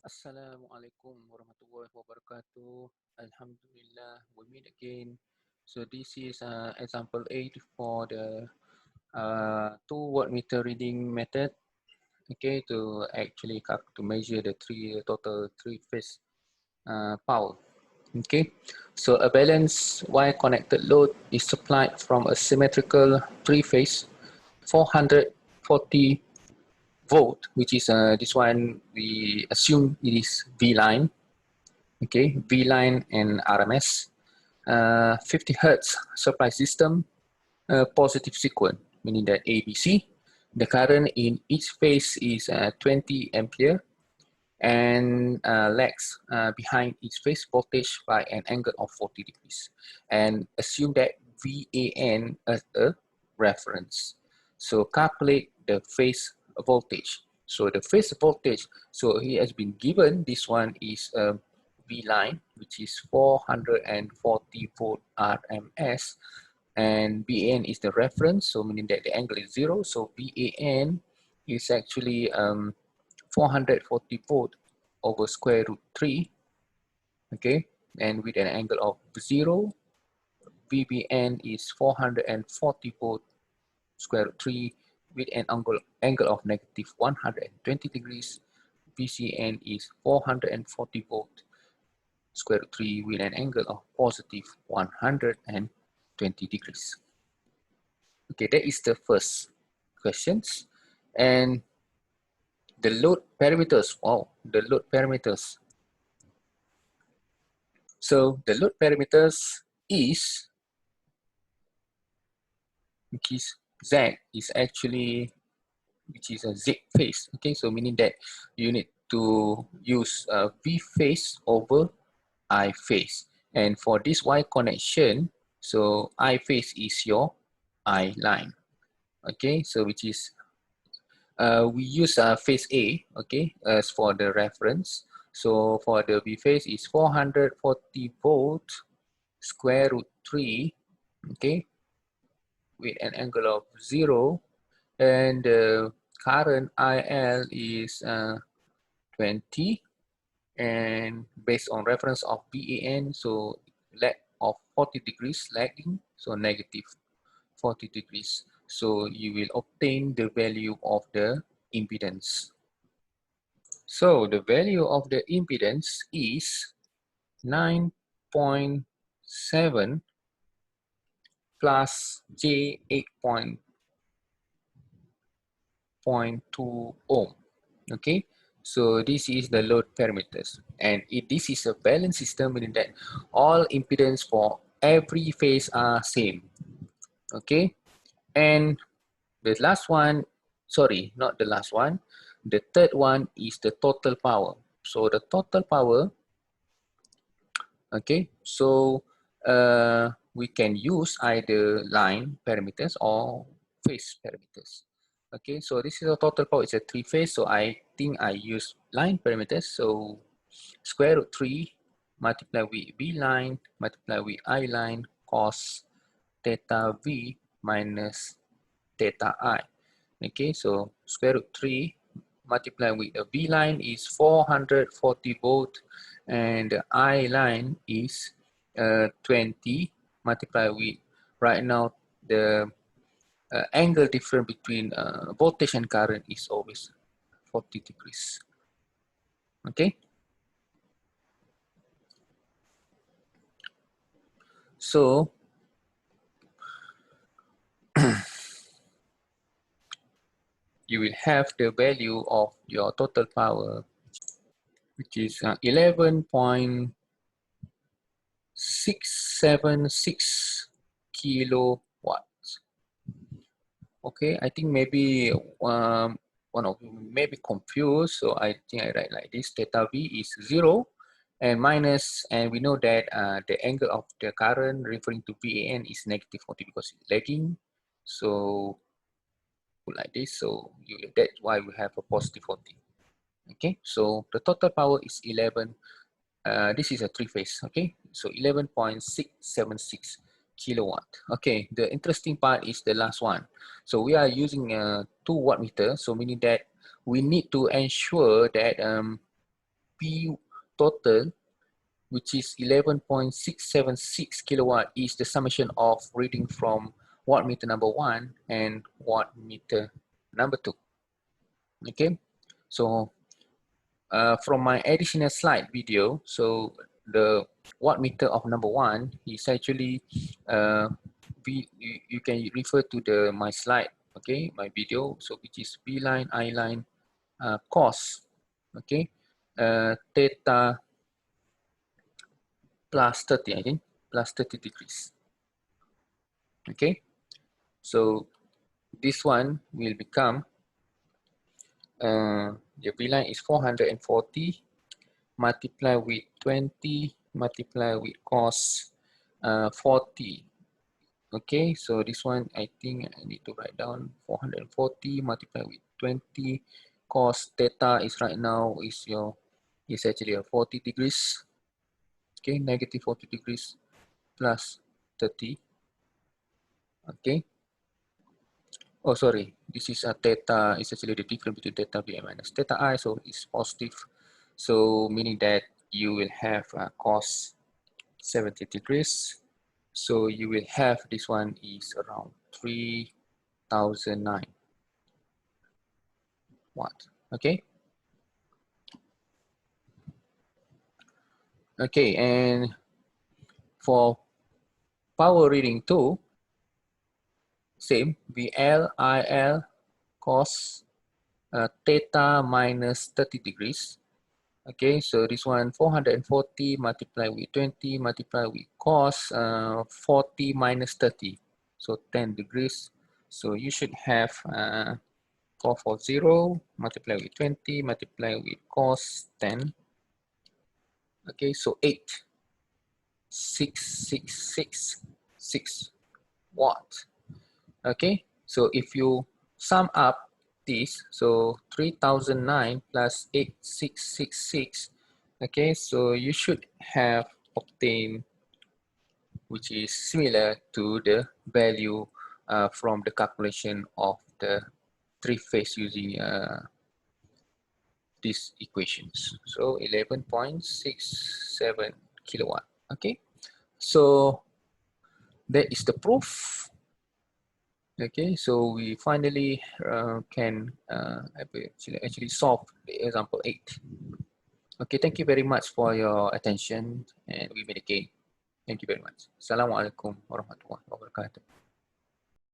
Assalamualaikum warahmatullahi wabarakatuh. Alhamdulillah, we meet again. So this is example 8 for the 2 watt meter reading method. Okay, to actually to measure the total three phase power. Okay, so a balanced Y connected load is supplied from a symmetrical three phase 440 volt, which is this one we assume it is V line. Okay, V line and RMS, 50 hertz supply system, positive sequence, meaning that ABC. The current in each phase is 20 ampere and lags behind each phase voltage by an angle of 40 degrees. And assume that VAN as a reference. So calculate the phase voltage. So the phase voltage, so he has been given, this one is V line, which is 440 volt RMS, and VAN is the reference, so meaning that the angle is 0. So VAN is actually 440 volt over square root 3, okay, and with an angle of 0. VBN is 440 volt square root 3 with an angle of negative 120 degrees. VCN is 440 volt square root 3 with an angle of positive 120 degrees. Okay, that is the first questions. And the load parameters, wow, the load parameters. So the load parameters is, which is Z is actually, which is a Z phase. Okay, so meaning that you need to use V phase over I phase. And for this Y connection, so I phase is your I line. Okay, so which is, we use phase A, okay, as for the reference. So for the V phase is 440 volt square root 3, okay, with an angle of 0, and the current IL is 20, and based on reference of BAN, so lag of 40 degrees lagging, so negative 40 degrees. So you will obtain the value of the impedance. So the value of the impedance is 9.7 plus J 8.2 ohm. Okay, so this is the load parameters, and if this is a balanced system, meaning that all impedance for every phase are same. Okay, and the last one, sorry, not the last one, the third one is the total power. So the total power, okay, so we can use either line parameters or phase parameters. Okay, so this is a total power, it's a three phase, so I think I use line parameters. So square root 3 multiply with V line multiply with I line cos theta V minus theta I. Okay, so square root 3 multiply with the V line is 440 volt, and the I line is 20 multiply with, right now the angle difference between voltage and current is always 40 degrees. Okay, so you will have the value of your total power, which is 11.676 kilowatts. Okay, I think maybe one of you may be confused, so I think I write like this: theta V is 0 and minus, and we know that the angle of the current referring to VAN is negative 40 because it's lagging. So like this, so that's why we have a positive 40. Okay, so the total power is 11. This is a three phase. Okay, so 11.676 kilowatt. Okay, the interesting part is the last one. So we are using a 2 watt meter, so meaning that we need to ensure that P total, which is 11.676 kilowatt, is the summation of reading from wattmeter number 1 and wattmeter number 2. Okay, so from my additional slide video, so the wattmeter of number 1 is actually you can refer to my slide, okay, my video, so which is V line, I line, cos, okay, theta plus 30, I think, plus 30 degrees. Okay, so this one will become, the V line is 440 multiply with 20 multiply with cos 40. Okay, so this one I think I need to write down 440 multiply with 20 cos theta is right now is actually a 40 degrees. Okay, negative 40 degrees plus 30. Okay. Oh, sorry. This is a theta. It's actually the difference between theta V minus theta I. So it's positive. So meaning that you will have cos 70 degrees. So you will have this one is around 3009 watt. Okay. Okay, and for power reading 2, same, VL, IL, cos theta minus 30 degrees. Okay, so this one 440 multiplied with 20 multiplied with cos 40 minus 30, so 10 degrees. So you should have 440 multiplied with 20 multiplied with cos 10. Okay, so 8,666 watt. Okay, so if you sum up this, so 3009 plus 8666, okay, so you should have obtained, which is similar to the value from the calculation of the 3-phase using these equations. So 11.67 kilowatt. Okay, so that is the proof. Okay, so we finally can actually solve the example 8. Okay, thank you very much for your attention, and we meet again. Thank you very much. Assalamualaikum warahmatullahi wabarakatuh.